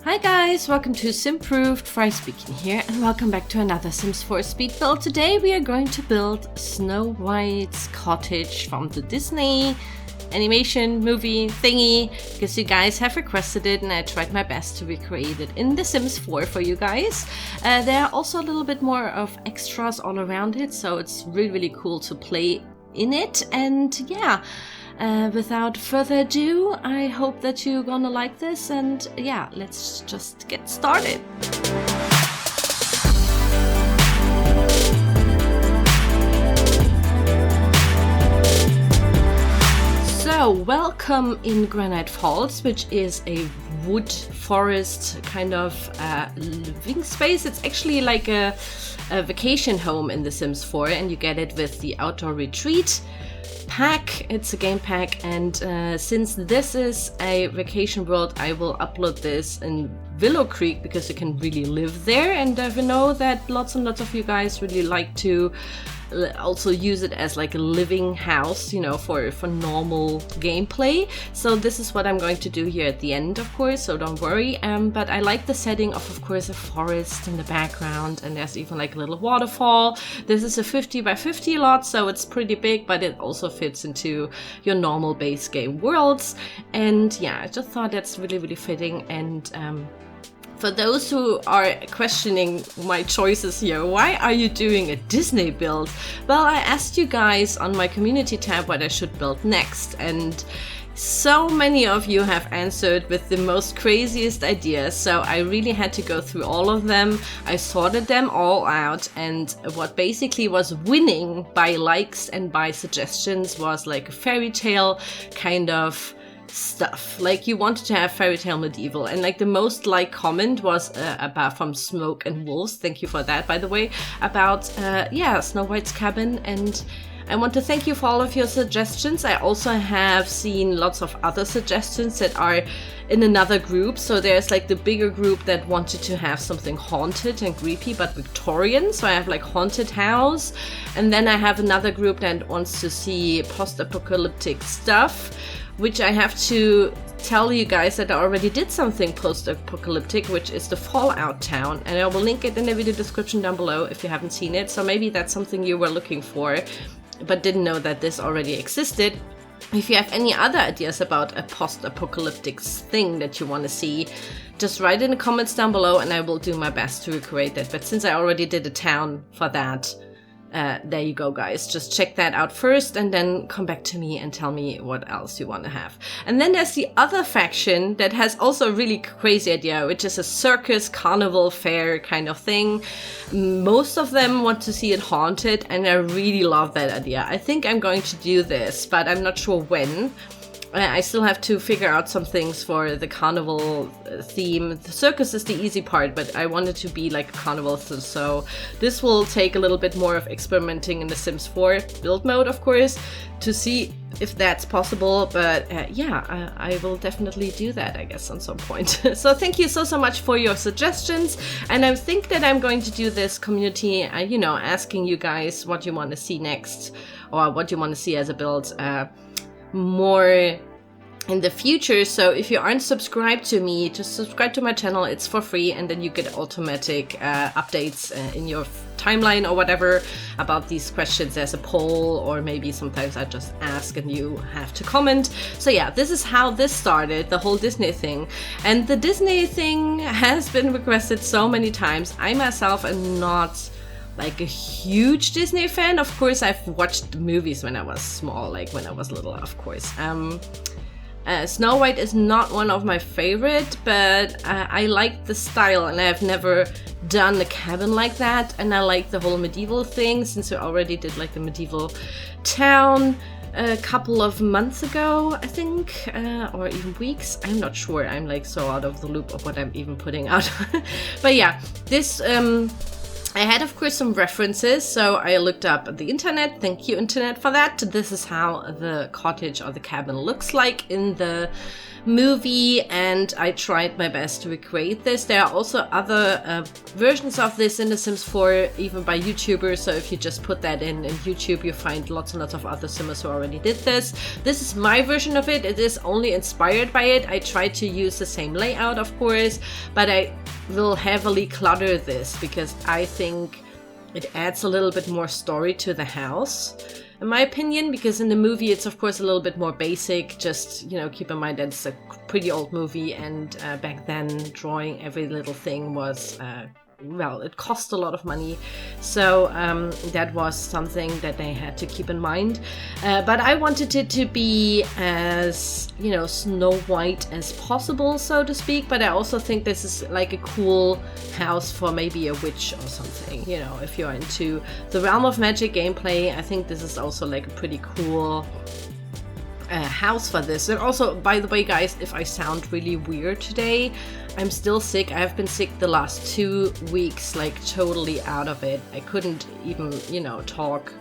Hi guys, welcome to Simproved, Fry speaking here, and welcome back to another Sims 4 speed build. Today we are going to build Snow White's cottage from the Disney animation movie thingy, because you guys have requested it and I tried my best to recreate it in The Sims 4 for you guys. There are also a little bit more of extras all around it, so it's really cool to play in it. And yeah, without further ado, I hope that you're gonna like this, and yeah, let's just get started. So, welcome in Granite Falls, which is a wood forest kind of living space. It's actually like a vacation home in The Sims 4, and you get it with the outdoor retreat pack. It's a game pack, and since this is a vacation world, I will upload this in Willow Creek because you can really live there, and I know that lots and lots of you guys really like to also use it as like a living house, you know, for normal gameplay. So this is what I'm going to do here at the end, of course, so don't worry. But I like the setting of course, a forest in the background, and there's even like a little waterfall. This is a 50 by 50 lot, so it's pretty big, but it also fits into your normal base game worlds. And yeah, I just thought that's really fitting. And for those who are questioning my choices here, why are you doing a Disney build? Well, I asked you guys on my community tab what I should build next, and so many of you have answered with the most craziest ideas, so I really had to go through all of them. I sorted them all out, and what basically was winning by likes and by suggestions was like a fairy tale kind of stuff. Like, you wanted to have fairy tale medieval, and like the most liked comment was about from Smoke and Wolves, thank you for that by the way, about yeah, Snow White's cabin. And I want to thank you for all of your suggestions. I also have seen lots of other suggestions that are in another group. So there's like the bigger group that wanted to have something haunted and creepy but Victorian, so I have like haunted house. And then I have another group that wants to see post-apocalyptic stuff, which I have to tell you guys that I already did something post-apocalyptic, which is the Fallout town, and I will link it in the video description down below if you haven't seen it. So maybe that's something you were looking for but didn't know that this already existed. If you have any other ideas about a post-apocalyptic thing that you want to see, just write in the comments down below and I will do my best to recreate that. But since I already did a town for that, there you go, guys. Just check that out first and then come back to me and tell me what else you want to have. And then there's the other faction that has also a really crazy idea, which is a circus, carnival, fair kind of thing. Most of them want to see it haunted, and I really love that idea. I think I'm going to do this, but I'm not sure when. I still have to figure out some things for the carnival theme. The circus is the easy part, but I want it to be like a carnival, so this will take a little bit more of experimenting in the Sims 4 build mode, of course, to see if that's possible. But yeah, I will definitely do that, I guess, on some point. So thank you so much for your suggestions, and I think that I'm going to do this community, you know, asking you guys what you want to see next, or what you want to see as a build more in the future. So if you aren't subscribed to me, just subscribe to my channel. It's for free, and then you get automatic updates in your timeline or whatever about these questions. There's a poll, or maybe sometimes I just ask and you have to comment. So yeah, this is how this started, the whole Disney thing. And the Disney thing has been requested so many times. I myself am not like a huge Disney fan. Of course, I've watched the movies when I was small, like when I was little, of course. Snow White is not one of my favorite, but I like the style, and I've never done a cabin like that, and I like the whole medieval thing, since I already did like the medieval town a couple of months ago, I think, or even weeks. I'm not sure. I'm like so out of the loop of what I'm even putting out. But yeah, this I had, of course, some references, so I looked up the internet. Thank you, internet, for that. This is how the cottage or the cabin looks like in the movie, and I tried my best to recreate this. There are also other versions of this in The Sims 4, even by YouTubers, so if you just put that in YouTube, you find lots and lots of other Simmers who already did this. This is my version of it. It is only inspired by it. I tried to use the same layout, of course, but I will heavily clutter this because I think it adds a little bit more story to the house, in my opinion, because in the movie it's of course a little bit more basic. Just, you know, keep in mind that it's a pretty old movie, and back then drawing every little thing was well, it cost a lot of money, so that was something that they had to keep in mind. But I wanted it to be as, you know, Snow White as possible, so to speak. But I also think this is like a cool house for maybe a witch or something. You know, if you're into the realm of magic gameplay, I think this is also like a pretty cool house for this. And also, by the way, guys, if I sound really weird today, I'm still sick. I've been sick the last 2 weeks, like totally out of it. I couldn't even, you know, talk.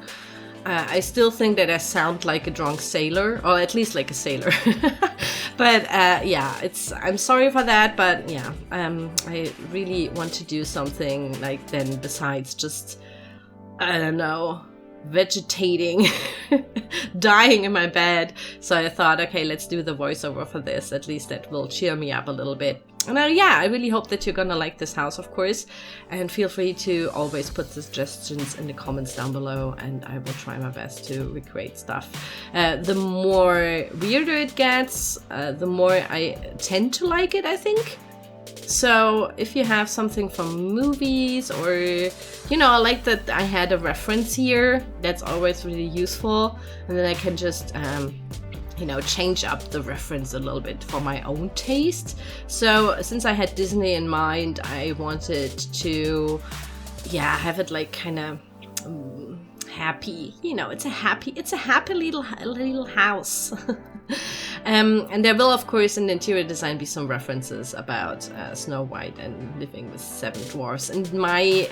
I still think that I sound like a drunk sailor, or at least like a sailor. But yeah, I'm sorry for that, but yeah, I really want to do something like then besides just, I don't know, vegetating, dying in my bed. So I thought, okay, let's do the voiceover for this. At least that will cheer me up a little bit. And yeah, I really hope that you're gonna like this house, of course. And feel free to always put suggestions in the comments down below, and I will try my best to recreate stuff. The more weirder it gets, the more I tend to like it, I think. So if you have something from movies, or, you know, I like that I had a reference here. That's always really useful. And then I can just, you know, change up the reference a little bit for my own taste. So since I had Disney in mind, I wanted to, yeah, have it like kind of happy. You know, it's a happy little house. And there will, of course, in the interior design be some references about Snow White and living with 7 dwarfs. And my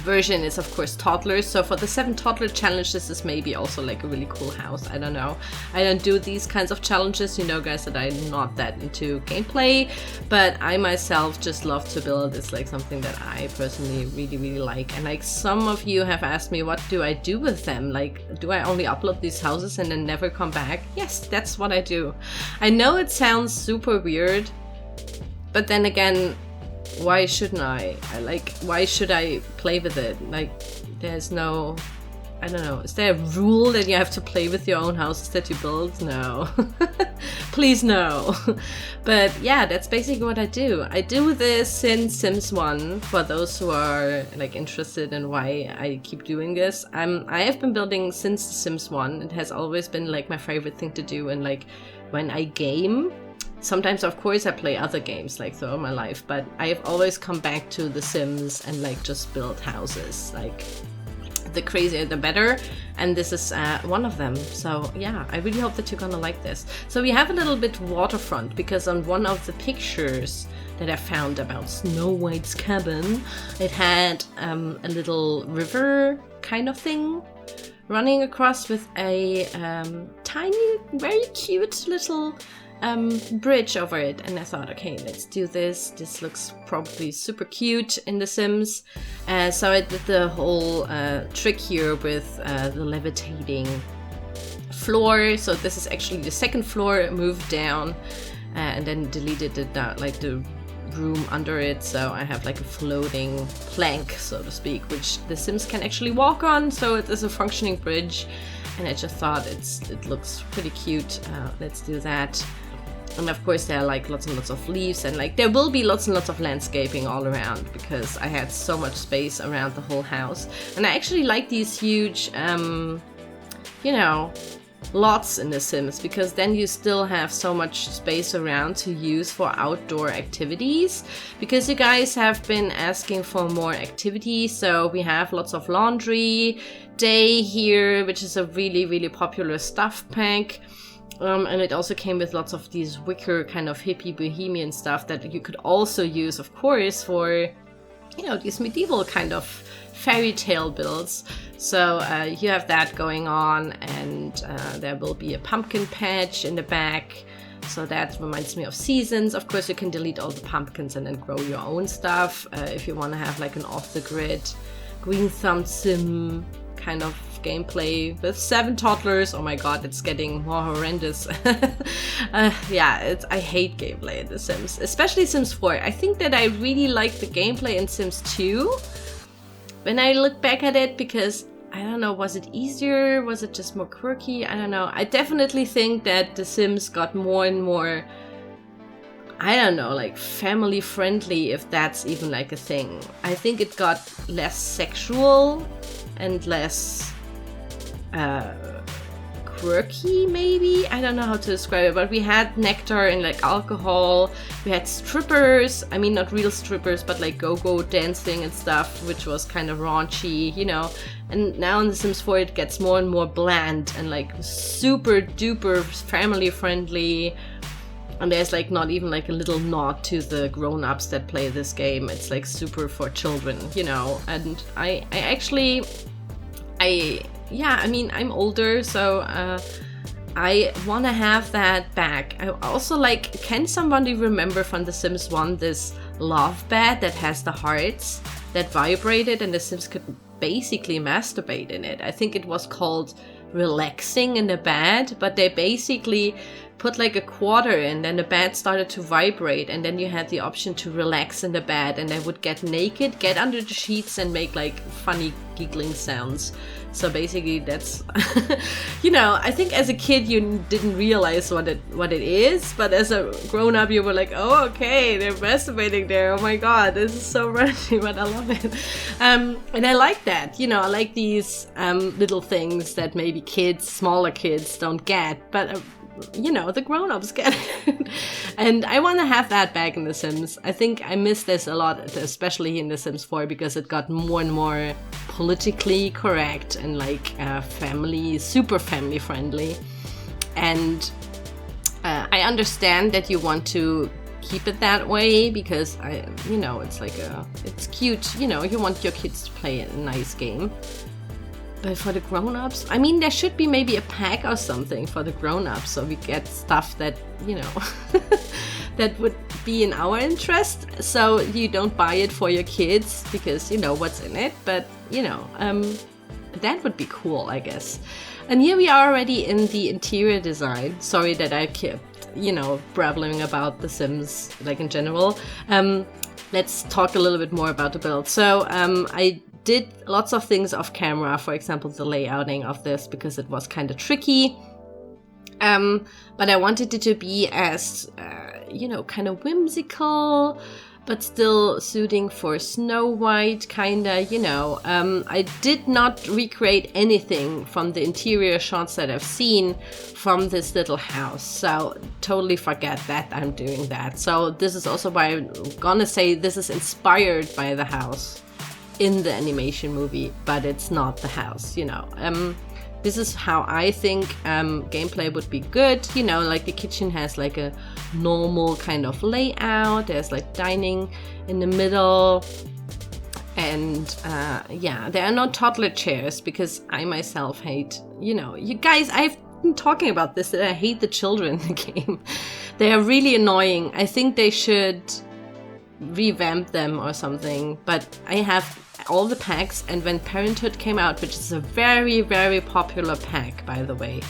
version is, of course, Toddler. So for the 7 Toddler challenge, this is maybe also like a really cool house. I don't know. I don't do these kinds of challenges. You know, guys, that I'm not that into gameplay, but I myself just love to build. It's like something that I personally really, really like. And like some of you have asked me, what do I do with them? Like, do I only upload these houses and then never come back? Yes, that's what I do. I know it sounds super weird, but then again, why shouldn't I? Why should I play with it? Like, there's no, I don't know, is there a rule that you have to play with your own houses that you build? No. Please no. But yeah, that's basically what I do. I do this since Sims 1, for those who are like interested in why I keep doing this. I have been building since Sims 1. It has always been like my favorite thing to do, and like when I game. Sometimes, of course, I play other games like throughout my life, but I have always come back to The Sims and like just build houses. Like, the crazier the better, and this is one of them. So yeah, I really hope that you're gonna like this. So we have a little bit waterfront, because on one of the pictures that I found about Snow White's cabin, it had a little river kind of thing running across with a tiny, very cute little bridge over it. And I thought, okay, let's do this. This looks probably super cute in The Sims. So I did the whole trick here with the levitating floor. So this is actually the second floor, moved down and then deleted it down, like the room under it. So I have like a floating plank, so to speak, which The Sims can actually walk on. So it is a functioning bridge. And I just thought it looks pretty cute. Let's do that. And of course there are like lots and lots of leaves, and like there will be lots and lots of landscaping all around, because I had so much space around the whole house. And I actually like these huge, you know, lots in The Sims, because then you still have so much space around to use for outdoor activities, because you guys have been asking for more activities. So we have lots of laundry day here, which is a really, really popular stuff pack. And it also came with lots of these wicker kind of hippie bohemian stuff that you could also use, of course, for you know, these medieval kind of fairy tale builds. So you have that going on, and there will be a pumpkin patch in the back. So that reminds me of seasons. Of course, you can delete all the pumpkins and then grow your own stuff if you want to have like an off-the-grid green thumb sim kind of gameplay with 7 toddlers. Oh my god, it's getting more horrendous. Yeah, I hate gameplay in The Sims, especially Sims 4. I think that I really like the gameplay in Sims 2 when I look back at it, because I don't know, was it easier? Was it just more quirky? I don't know. I definitely think that The Sims got more and more, I don't know, like family friendly, if that's even like a thing. I think it got less sexual and less quirky, maybe? I don't know how to describe it, but we had nectar and like alcohol. We had strippers. I mean, not real strippers, but like go-go dancing and stuff, which was kind of raunchy, you know. And now in The Sims 4 it gets more and more bland and like super duper family friendly. And there's like not even like a little nod to the grown-ups that play this game. It's like super for children, you know. And I mean, I'm older, so I want to have that back. I also like, can somebody remember from The Sims 1 this love bed that has the hearts that vibrated and the Sims could basically masturbate in it? I think it was called relaxing in the bed, but they basically put like a quarter in, then the bed started to vibrate, and then you had the option to relax in the bed, and they would get naked, get under the sheets, and make like funny giggling sounds. So basically that's, you know, I think as a kid you didn't realize what it is, but as a grown-up you were like, oh, okay, they're masturbating there, oh my god, this is so raunchy, but I love it. And I like that, you know, I like these little things that maybe kids, smaller kids don't get, but you know, the grown-ups get it. And I want to have that back in The Sims. I think I miss this a lot, especially in The Sims 4, because it got more and more politically correct and like super family friendly. And I understand that you want to keep it that way because you know, it's like it's cute, you know, you want your kids to play a nice game. But for the grown-ups, I mean, there should be maybe a pack or something for the grown-ups, so we get stuff that, you know, that would be in our interest. So you don't buy it for your kids because you know what's in it, but you know, that would be cool, I guess. And here we are already in the interior design. Sorry that I kept, you know, babbling about The Sims, like in general. Let's talk a little bit more about the build. So I did lots of things off camera, for example, the layouting of this, because it was kind of tricky. But I wanted it to be as, you know, kind of whimsical, but still suiting for Snow White, kind of, you know. I did not recreate anything from the interior shots that I've seen from this little house. So totally forget that I'm doing that. So this is also why I'm gonna say this is inspired by the house in the animation movie, but it's not the house, you know. This is how I think gameplay would be good, you know, like the kitchen has like a normal kind of layout, there's like dining in the middle, and yeah, there are no toddler chairs because I myself hate, you know, you guys, I've been talking about this, that I hate the children in the game. They are really annoying. I think they should revamp them or something, but I have all the packs, and when Parenthood came out, which is a very, very popular pack, by the way,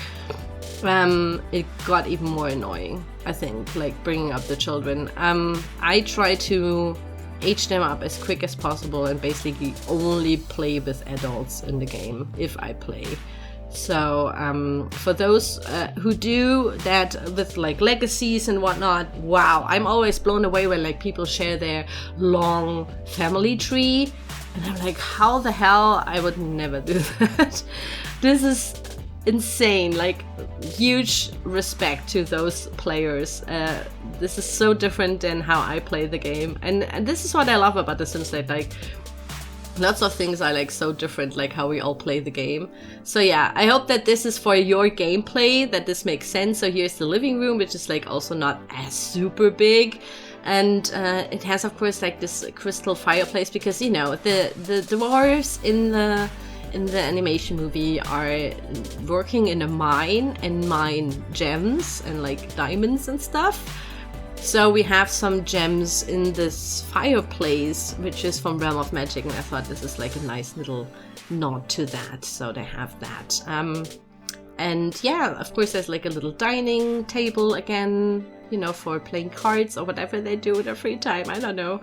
it got even more annoying, I think, like bringing up the children. I try to age them up as quick as possible and basically only play with adults in the game, if I play. So for those who do that with like legacies and whatnot, wow, I'm always blown away when like people share their long family tree, and I'm like, how the hell? I would never do that. This is insane. Like, huge respect to those players. This is so different than how I play the game, and this is what I love about The Sims, that like lots of things are like so different, like how we all play the game. So yeah, I hope that this is for your gameplay, that this makes sense. So here's the living room, which is like also not as super big. And it has, of course, like this crystal fireplace because, you know, the dwarves in the animation movie are working in a mine and mine gems and like diamonds and stuff. So we have some gems in this fireplace, which is from Realm of Magic, and I thought this is like a nice little nod to that. So they have that. And yeah, of course, there's like a little dining table again, you know, for playing cards or whatever they do in their free time. I don't know.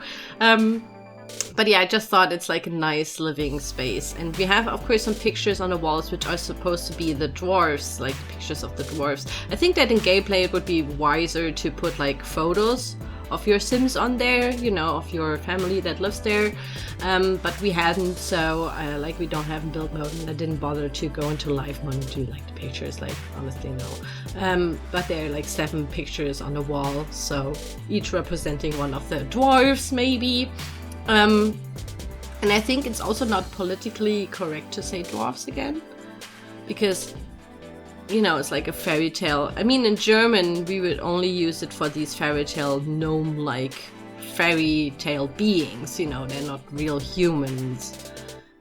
But yeah, I just thought it's like a nice living space. And we have, of course, some pictures on the walls, which are supposed to be the dwarves, like the pictures of the dwarves. I think that in gameplay it would be wiser to put like photos of your Sims on there, you know, of your family that lives there. But we hadn't, so like we don't have in build mode, and I didn't bother to go into live mode and do like the pictures, like honestly no. But there are like 7 pictures on the wall, so each representing one of the dwarves maybe. And I think it's also not politically correct to say dwarves again, because, you know, it's like a fairy tale. I mean, in German, we would only use it for these fairy tale gnome-like fairy tale beings, you know, they're not real humans.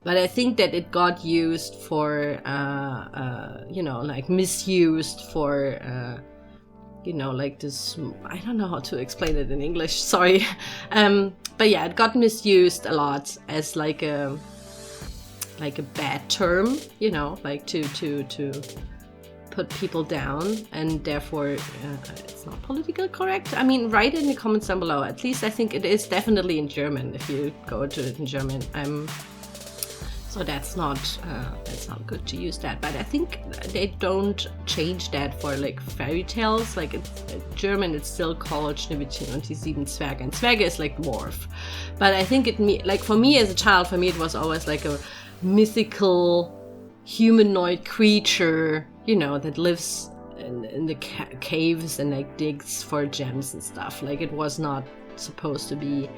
But I think that it got used for, you know, like misused for, you know, like this, I don't know how to explain it in English, sorry. But yeah, it got misused a lot as like a bad term, you know, like to put people down, and therefore it's not politically correct. I mean, write it in the comments down below. At least I think it is definitely in German if you go to it in German. So that's not good to use that. But I think they don't change that for like fairy tales. Like in German, it's still called Schneewittchen und die 7 Zwerge, and Zwerge is like dwarf. But I think like for me as a child, for me it was always like a mythical humanoid creature, you know, that lives in the caves and like digs for gems and stuff. Like it was not supposed to be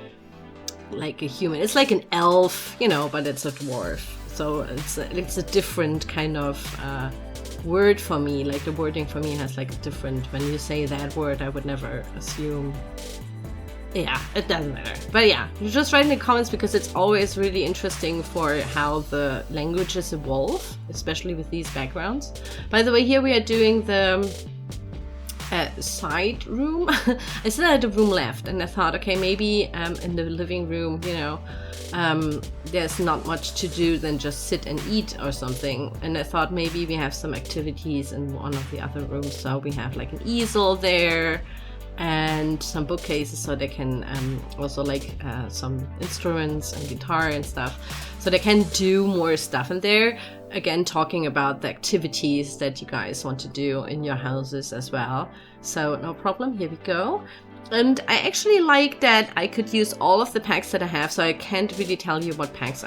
like a human. It's like an elf, you know, but it's a dwarf. So it's a different kind of word for me. Like the wording for me has like a different, when you say that word, I would never assume. Yeah, it doesn't matter. But yeah, just write in the comments, because it's always really interesting for how the languages evolve, especially with these backgrounds. By the way, here we are doing the side room. I still had a room left, and I thought, okay, maybe in the living room, you know, there's not much to do than just sit and eat or something. And I thought maybe we have some activities in one of the other rooms. So we have like an easel there and some bookcases, so they can also like some instruments and guitar and stuff, so they can do more stuff in there. Again, talking about the activities that you guys want to do in your houses as well. So no problem, here we go. And I actually like that I could use all of the packs that I have, so I can't really tell you what packs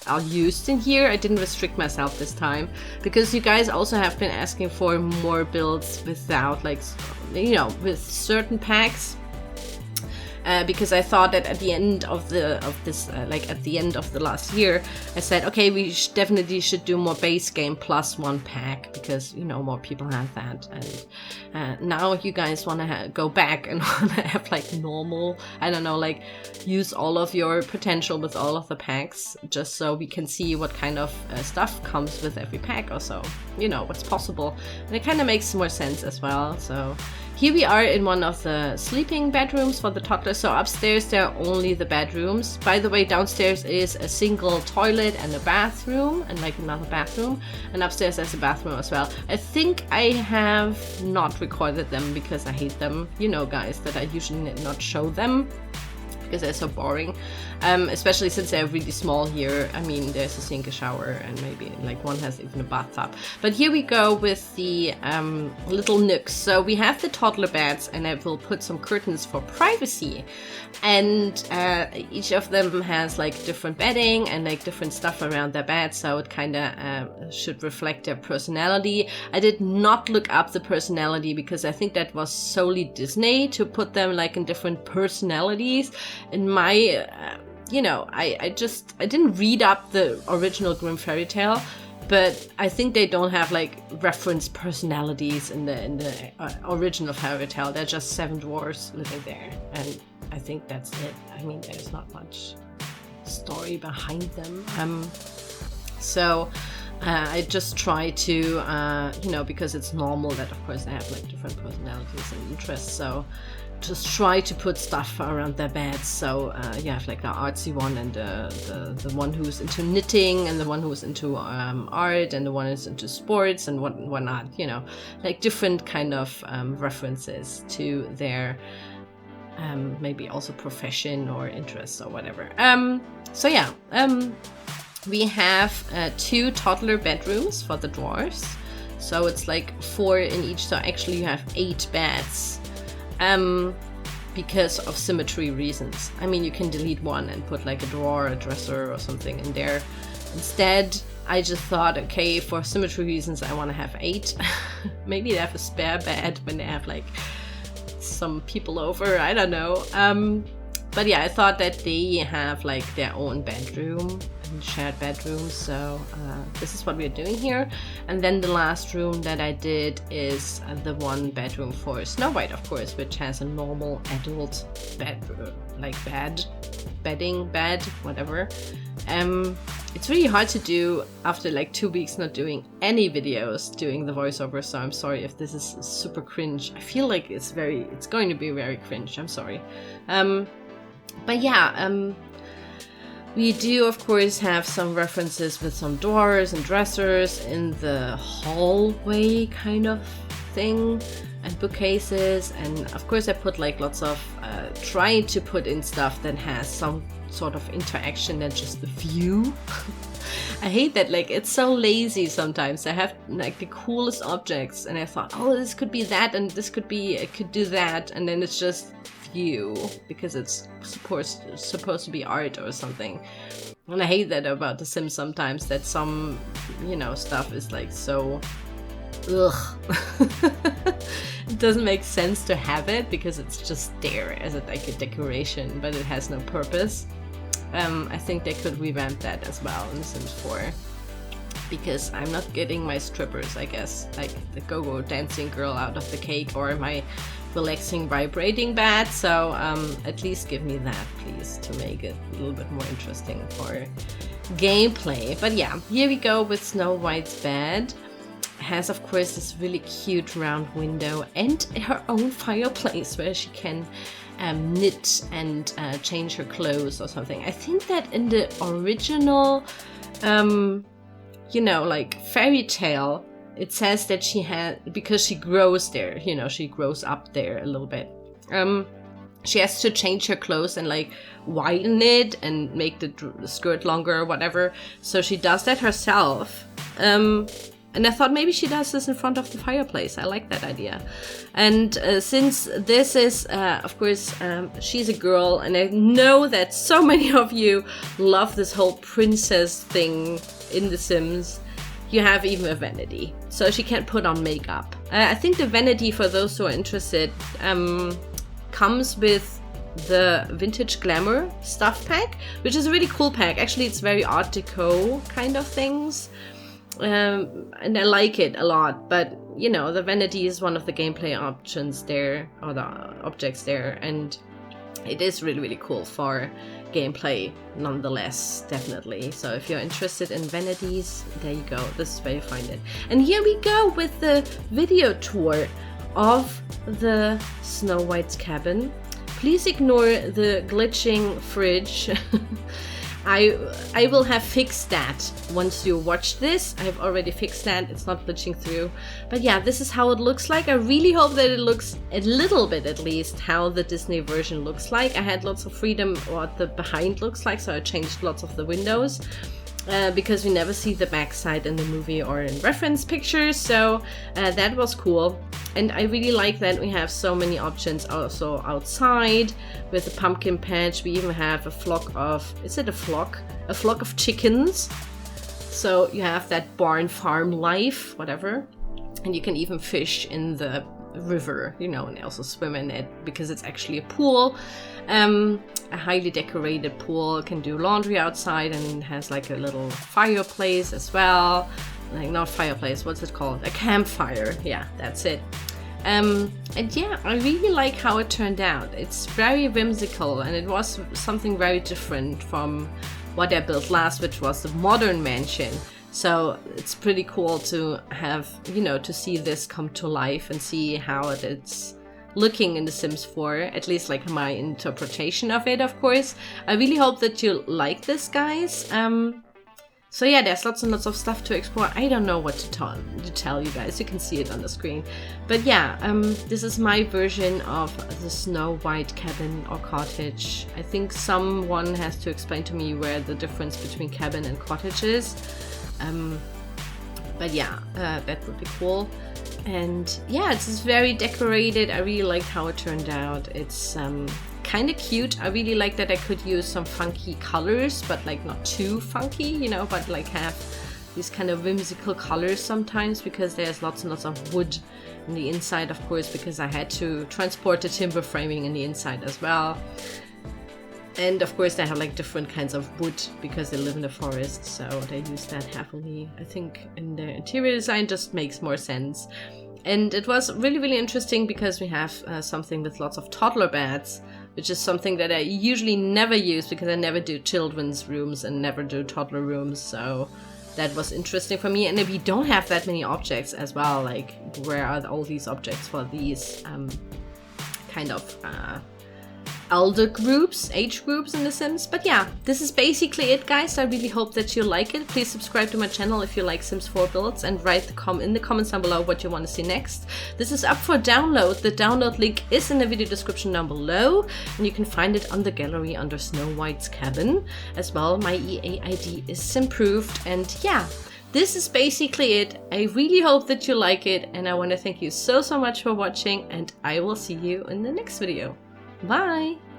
I'll use in here. I didn't restrict myself this time, because you guys also have been asking for more builds without, like, you know, with certain packs. Because I thought that at the end of this, like at the end of the last year, I said, okay, we definitely should do more base game plus 1 pack, because, you know, more people have that. And now you guys want to go back and want to have like normal, I don't know, like use all of your potential with all of the packs, just so we can see what kind of stuff comes with every pack, or so, you know, what's possible. And it kind of makes more sense as well. So here we are in one of the sleeping bedrooms for the toddler. So upstairs there are only the bedrooms. By the way, downstairs is a single toilet and a bathroom, and like another bathroom. And upstairs there's a bathroom as well. I think I have not recorded them because I hate them. You know, guys, that I usually not show them, because they're so boring, especially since they're really small here. I mean, there's a sink, a shower, and maybe like one has even a bathtub. But here we go with the little nooks. So we have the toddler beds, and I will put some curtains for privacy. And each of them has like different bedding and like different stuff around their bed, so it kind of should reflect their personality. I did not look up the personality, because I think that was solely Disney to put them like in different personalities. In my, you know, I didn't read up the original Grimm fairy tale, but I think they don't have like reference personalities in the original fairy tale. They're just 7 dwarves living there, and I think that's it. I mean, there's not much story behind them. So I just try to, you know, because it's normal that of course they have like different personalities and interests, so just try to put stuff around their beds. So you have like the artsy one, and the one who's into knitting, and the one who's into art, and the one who's into sports and whatnot, you know, like different kind of references to their maybe also profession or interests or whatever. So yeah, we have 2 toddler bedrooms for the dwarfs, so it's like 4 in each, so actually you have 8 beds. Because of symmetry reasons. I mean, you can delete one and put like a drawer, a dresser or something in there. Instead, I just thought, okay, for symmetry reasons, I want to have 8. Maybe they have a spare bed when they have like some people over, I don't know. But yeah, I thought that they have like their own bedroom and shared bedrooms, so this is what we're doing here. And then the last room that I did is the one bedroom for Snow White, of course, which has a normal adult bedroom, like bedding, whatever. It's really hard to do after like 2 weeks not doing any videos doing the voiceover, so I'm sorry if this is super cringe. I feel like it's going to be very cringe, I'm sorry. But yeah, we do of course have some references with some doors and dressers in the hallway kind of thing, and bookcases, and of course I put like lots of trying to put in stuff that has some sort of interaction than just the view. I hate that, like it's so lazy sometimes. I have like the coolest objects and I thought, oh, this could be that, and this could be, it could do that, and then it's just view because it's supposed to be art or something. And I hate that about The Sims sometimes, that some, you know, stuff is like so ugh. It doesn't make sense to have it because it's just there as like a decoration, but it has no purpose. I think they could revamp that as well in Sims 4, because I'm not getting my strippers, I guess, like the go-go dancing girl out of the cake, or my relaxing vibrating bed. So at least give me that, please, to make it a little bit more interesting for gameplay. But yeah, here we go with Snow White's bed. It has of course this really cute round window and her own fireplace where she can knit and change her clothes or something. I think that in the original you know, like fairy tale, it says that she had, because she grows there, you know, she grows up there a little bit. She has to change her clothes and like widen it and make the skirt longer or whatever. So she does that herself. And I thought maybe she does this in front of the fireplace. I like that idea. And since this is, of course, she's a girl, and I know that so many of you love this whole princess thing in The Sims, you have even a vanity. So she can't put on makeup. I think the vanity, for those who are interested, comes with the Vintage Glamour stuff pack, which is a really cool pack. Actually, it's very Art Deco kind of things. And I like it a lot, but you know, the vanity is one of the gameplay options there, or the objects there, and it is really, really cool for gameplay nonetheless, definitely. So if you're interested in vanities, there you go, this is where you find it. And here we go with the video tour of the Snow White's cabin. Please ignore the glitching fridge. I will have fixed that once you watch this. I've already fixed that, it's not glitching through. But yeah, this is how it looks like. I really hope that it looks a little bit, at least, how the Disney version looks like. I had lots of freedom what the behind looks like, so I changed lots of the windows. Because we never see the backside in the movie or in reference pictures, so that was cool. And I really like that we have so many options also outside with the pumpkin patch. We even have a flock of, is it a flock? A flock of chickens. So you have that barn farm life, whatever. And you can even fish in the river, you know, and also swim in it because it's actually a pool. A highly decorated pool, can do laundry outside, and has like a little fireplace as well. Like, not fireplace, what's it called? A campfire, yeah, that's it. And yeah, I really like how it turned out. It's very whimsical, and it was something very different from what I built last, which was the modern mansion. So it's pretty cool to have, you know, to see this come to life and see how it's looking in The Sims 4, at least like my interpretation of it, of course. I really hope that you like this, guys. So yeah, there's lots and lots of stuff to explore. I don't know what to tell you guys. You can see it on the screen. But yeah, this is my version of the Snow White cabin or cottage. I think someone has to explain to me where the difference between cabin and cottage is. But yeah, that would be cool. And yeah, it's just very decorated. I really liked how it turned out. It's kind of cute. I really like that I could use some funky colors, but like not too funky, you know, but like have these kind of whimsical colors sometimes, because there's lots and lots of wood in the inside, of course, because I had to transport the timber framing in the inside as well. And of course they have like different kinds of wood because they live in the forest, so they use that heavily. I think in the interior design just makes more sense. And it was really, really interesting because we have something with lots of toddler beds, which is something that I usually never use because I never do children's rooms and never do toddler rooms. So that was interesting for me. And we don't have that many objects as well. Like, where are all these objects for these kind of elder groups, age groups in The Sims? But yeah, this is basically it, guys. I really hope that you like it. Please subscribe to my channel if you like Sims 4 builds, and write in the comments down below what you want to see next. This is up for download. The download link is in the video description down below, and you can find it on the gallery under Snow White's cabin. As well, my EA ID is Simproved, and yeah, this is basically it. I really hope that you like it, and I want to thank you so much for watching, and I will see you in the next video. Bye!